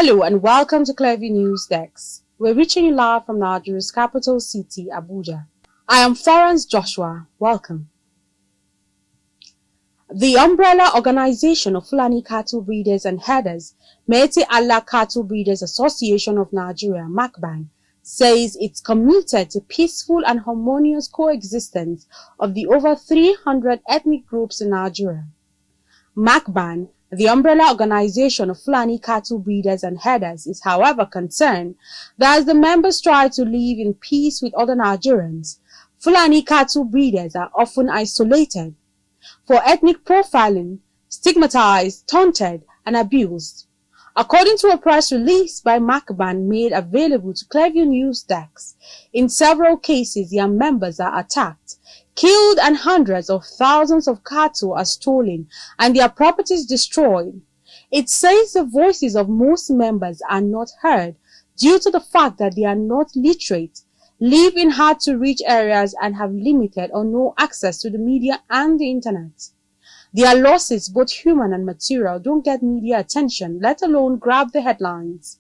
Hello and welcome to Kebbi News Desk. We're reaching you live from Nigeria's capital city, Abuja. I am Florence Joshua. Welcome. The umbrella organization of Fulani cattle breeders and herders, Maiti Allah Cattle Breeders Association of Nigeria, MACBAN, says it's committed to peaceful and harmonious coexistence of the over 300 ethnic groups in Nigeria. MACBAN, the umbrella organization of Fulani cattle breeders and herders, is however concerned that as the members try to live in peace with other Nigerians, Fulani cattle breeders are often isolated for ethnic profiling, stigmatized, taunted, and abused. According to a press release by MACBAN made available to Kebbi News Desk, in several cases their members are attacked, killed, and hundreds of thousands of cattle are stolen and their properties destroyed. It says the voices of most members are not heard due to the fact that they are not literate, live in hard-to-reach areas, and have limited or no access to the media and the internet. Their losses, both human and material, don't get media attention, let alone grab the headlines.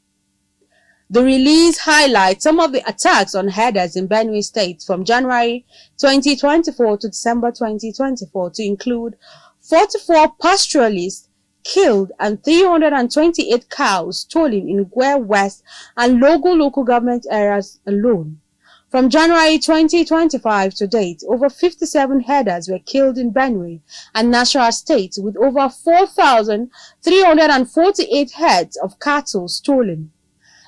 The release highlights some of the attacks on herders in Benue State from January 2024 to December 2024 to include 44 pastoralists killed and 328 cows stolen in Gwe West and Logo local government areas alone. From January 2025 to date, over 57 herders were killed in Benue and Nasarawa State, with over 4,348 heads of cattle stolen.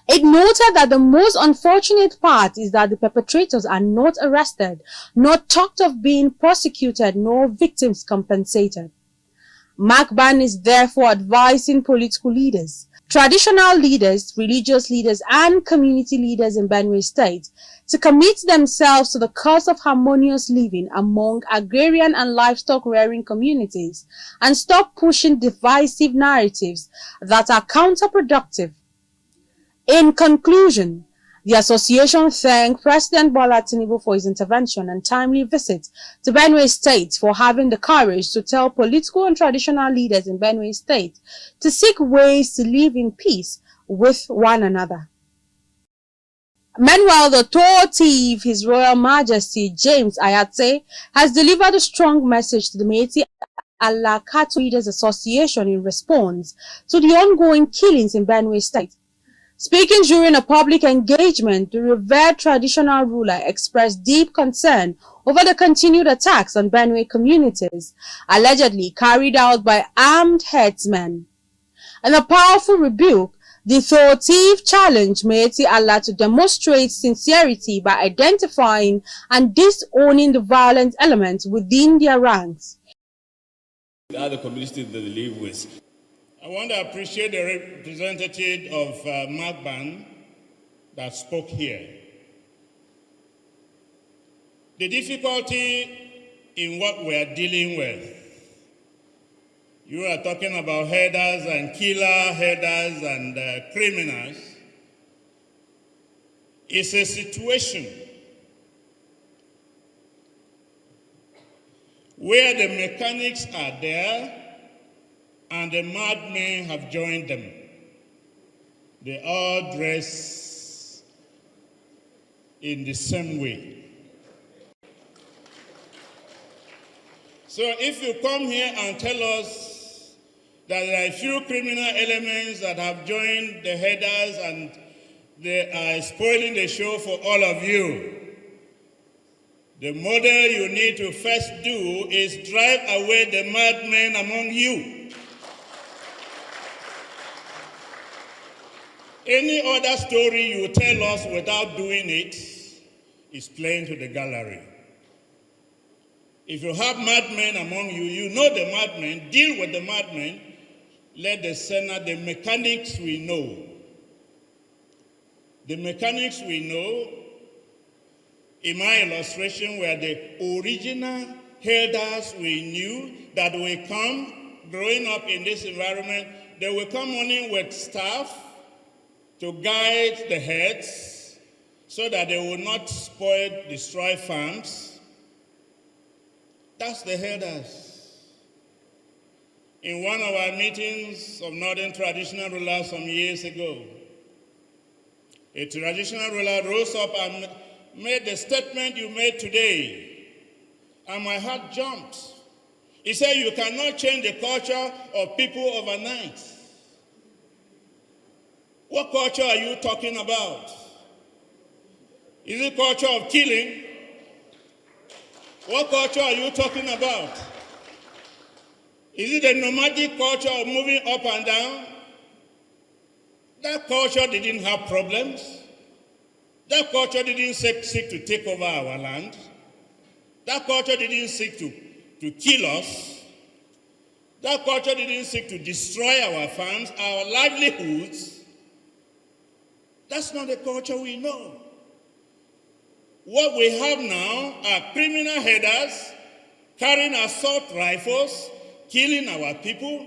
It noted that the most unfortunate part is that the perpetrators are not arrested, nor talked of being prosecuted, nor victims compensated. MACBAN is therefore advising political leaders, traditional leaders, religious leaders, and community leaders in Benue State to commit themselves to the cause of harmonious living among agrarian and livestock-rearing communities and stop pushing divisive narratives that are counterproductive. In conclusion, the association thanked President Bola Tinubu for his intervention and timely visit to Benue State for having the courage to tell political and traditional leaders in Benue State to seek ways to live in peace with one another. Meanwhile, the tour thief, His Royal Majesty James Ayat, has delivered a strong message to the Maiti Allah Cattle Breeders Association in response to the ongoing killings in Benue State. Speaking during a public engagement, the revered traditional ruler expressed deep concern over the continued attacks on Benue communities, allegedly carried out by armed headsmen. In a powerful rebuke, the thief challenged Maiti Allah to demonstrate sincerity by identifying and disowning the violent elements within their ranks. The other communities that they live with. I want to appreciate the representative of MACBAN that spoke here. The difficulty in what we are dealing with, you are talking about herders and killer herders and criminals, is a situation where the mechanics are there and the madmen have joined them. They all dress in the same way. So if you come here and tell us that there are a few criminal elements that have joined the headers and they are spoiling the show for all of you, the model you need to first do is drive away the madmen among you. Any other story you tell us without doing it is playing to the gallery. If you have madmen among you, you know the madmen, deal with the madmen, let the Senate, the mechanics we know. The mechanics we know, in my illustration, were the original herders we knew that will come, growing up in this environment, they will come only with staff to guide the heads so that they will not spoil, destroy farms. That's the herders. in one of our meetings of Northern traditional rulers some years ago. A traditional ruler rose up and made the statement you made today, and my heart jumped. He said, you cannot change the culture of people overnight. What culture are you talking about? Is it culture of killing? What culture are you talking about? Is it a nomadic culture of moving up and down? That culture didn't have problems. That culture didn't seek to take over our land. That culture didn't seek to kill us. That culture didn't seek to destroy our farms, our livelihoods. That's not the culture we know. What we have now are criminal headers carrying assault rifles, killing our people,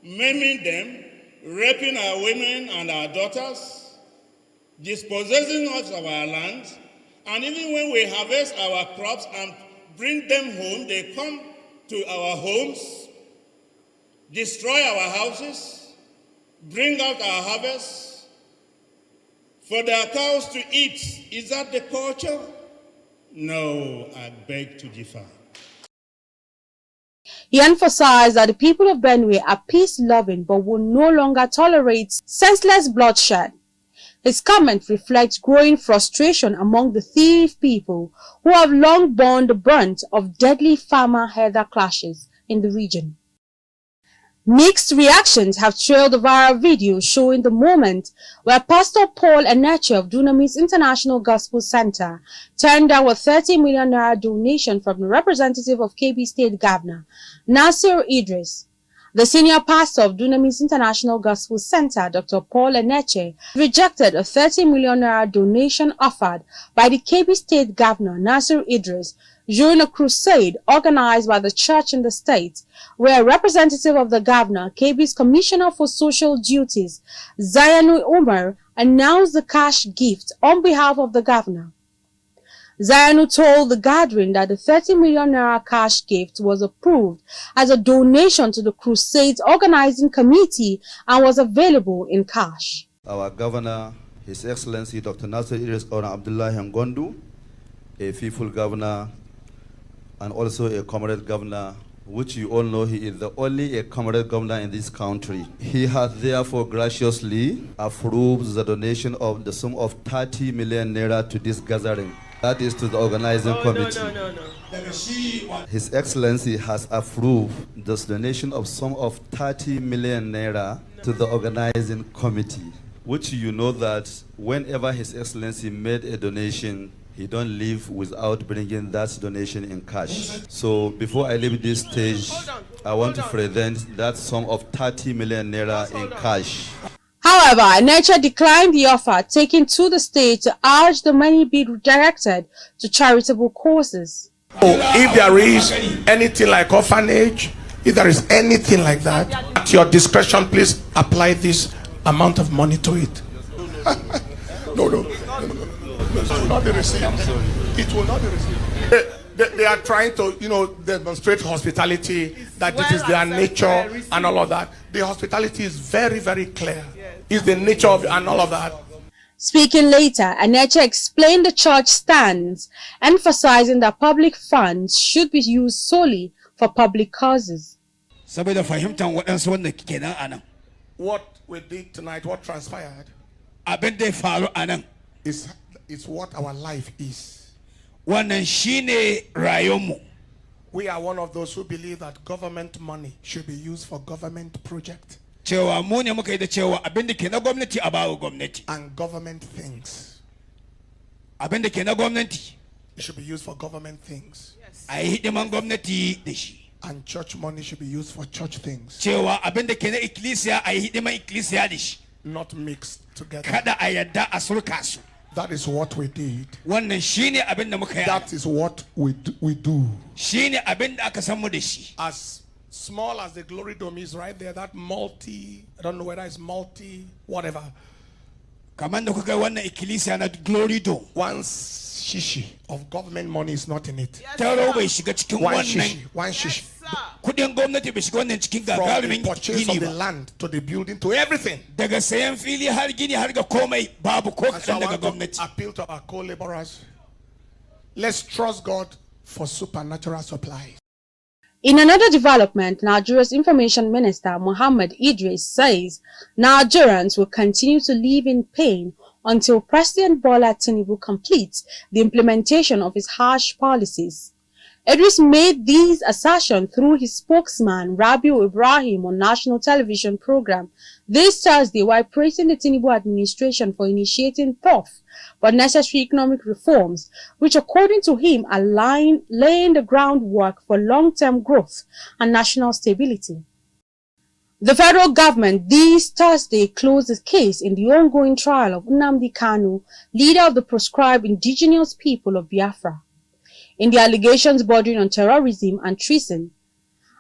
maiming them, raping our women and our daughters, dispossessing us of our land, and even when we harvest our crops and bring them home, they come to our homes, destroy our houses, bring out our harvests for their cows to eat. Is that the culture? No, I beg to differ. He emphasized that the people of Benue are peace-loving but will no longer tolerate senseless bloodshed. His comment reflects growing frustration among the thief people who have long borne the brunt of deadly farmer-herder clashes in the region. Mixed reactions have trailed the viral video showing the moment where Pastor Paul Enenche of Dunamis International Gospel Center turned down a 30 million naira donation from the representative of Kebbi State Governor, Nasir Idris. The senior pastor of Dunamis International Gospel Center, Dr. Paul Enenche, rejected a 30 million naira donation offered by the Kebbi State Governor, Nasir Idris, during a crusade organized by the church in the state, where a representative of the governor, Kebbi's Commissioner for Social Duties, Zayanu Umar, announced the cash gift on behalf of the governor. Zayanu told the gathering that the 30 million naira cash gift was approved as a donation to the crusade's organizing committee and was available in cash. Our governor, His Excellency Dr. Nasir Idris Abdullah Ngondu, a faithful governor and also a comrade governor, which you all know he is the only a comrade governor in this country. He has therefore graciously approved the donation of the sum of 30 million naira to this gathering. That is to the organizing committee. No. His Excellency has approved this donation of sum of 30 million naira to the organizing committee, which you know that whenever His Excellency made a donation, he don't leave without bringing that donation in cash. So before I leave this stage, I want to present that sum of 30 million naira in cash. However, Enenche declined the offer, taking to the stage to urge the money be redirected to charitable causes. If there is anything like orphanage, if there is anything like that, at your discretion, please apply this amount of money to it. No. It will not be received. It will not be received. They are trying to, demonstrate hospitality, that it is their nature and all of that. The hospitality is very, very clear. It's the nature of and all of that. Speaking later, Enenche explained the church stance, emphasizing that public funds should be used solely for public causes. What we did tonight, what transpired, is what our life is. We are one of those who believe that government money should be used for government projects and government things. It should be used for government things. And church money should be used for church things. Not mixed together. That is what we did. That is what we do. As small as the glory dome is right there, that multi, I don't know whether it's multi, whatever. One shishi of government money is not in it. Yes, One shishi. One shishi. From the purchase of the land to the building to everything. And so I want to appeal to our co-laborers. Let's trust God for supernatural supplies. In another development, Nigeria's Information Minister Muhammad Idris says Nigerians will continue to live in pain until President Bola Tinubu completes the implementation of his harsh policies. Idris made these assertions through his spokesman Rabiu Ibrahim on national television program this Thursday while praising the Tinubu administration for initiating tough but necessary economic reforms, which according to him are laying the groundwork for long-term growth and national stability. The federal government this Thursday closed the case in the ongoing trial of Nnamdi Kanu, leader of the proscribed indigenous people of Biafra. In the allegations bordering on terrorism and treason,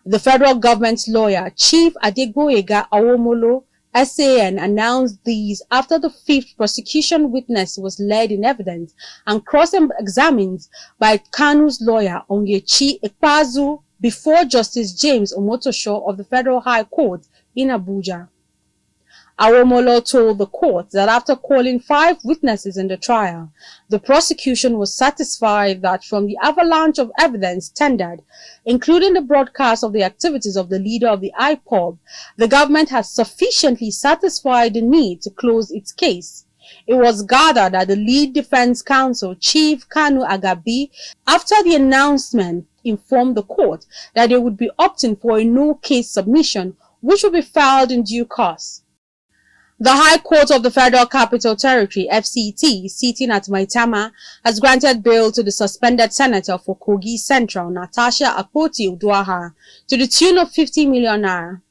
the federal government's lawyer, Chief Adegboyega Awomolo, SAN, announced these after the fifth prosecution witness was led in evidence and cross-examined by Kanu's lawyer, Onyechi Ekpazu, before Justice James Omotosho of the Federal High Court in Abuja. Awomolo told the court that after calling 5 witnesses in the trial, the prosecution was satisfied that from the avalanche of evidence tendered, including the broadcast of the activities of the leader of the IPOB, the government has sufficiently satisfied the need to close its case. It was gathered that the lead defense counsel, Chief Kanu Agabi, after the announcement, informed the court that they would be opting for a no-case submission, which will be filed in due course. The High Court of the Federal Capital Territory, FCT, sitting at Maitama, has granted bail to the suspended senator for Kogi Central, Natasha Akpoti-Uduaghan, to the tune of 50 million naira.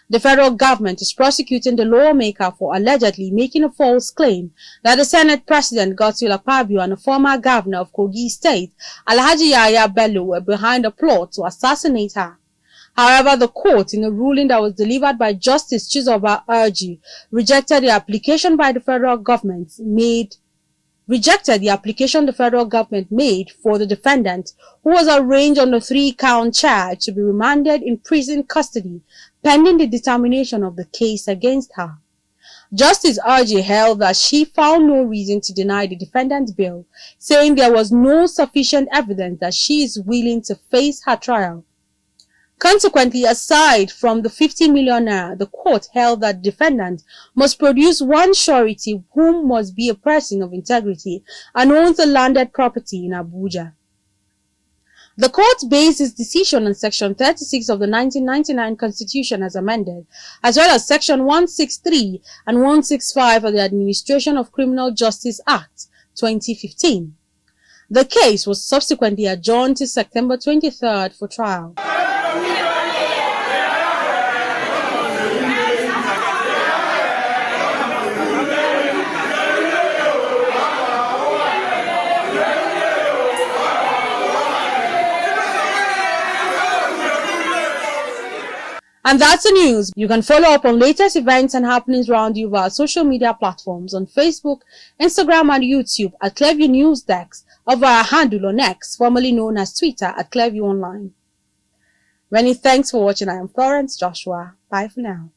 The federal government is prosecuting the lawmaker for allegedly making a false claim that the Senate President Godswill Akpabio and the former governor of Kogi State, Alhaji Yahaya Bello, were behind a plot to assassinate her. However, the court, in a ruling that was delivered by Justice Chizoba Urji, rejected the application the federal government made for the defendant, who was arraigned on a 3-count charge to be remanded in prison custody pending the determination of the case against her. Justice Urji held that she found no reason to deny the defendant's bail, saying there was no sufficient evidence that she is willing to face her trial. Consequently, aside from the 50 million naira, the court held that the defendant must produce one surety whom must be a person of integrity and owns a landed property in Abuja. The court based its decision on Section 36 of the 1999 Constitution as amended, as well as Section 163 and 165 of the Administration of Criminal Justice Act 2015. The case was subsequently adjourned to September 23rd for trial. And that's the news. You can follow up on latest events and happenings around you via social media platforms on Facebook, Instagram and YouTube at Clearview News Desk, or via our handle on X, formerly known as Twitter at Clearview Online. Many thanks for watching. I am Florence Joshua. Bye for now.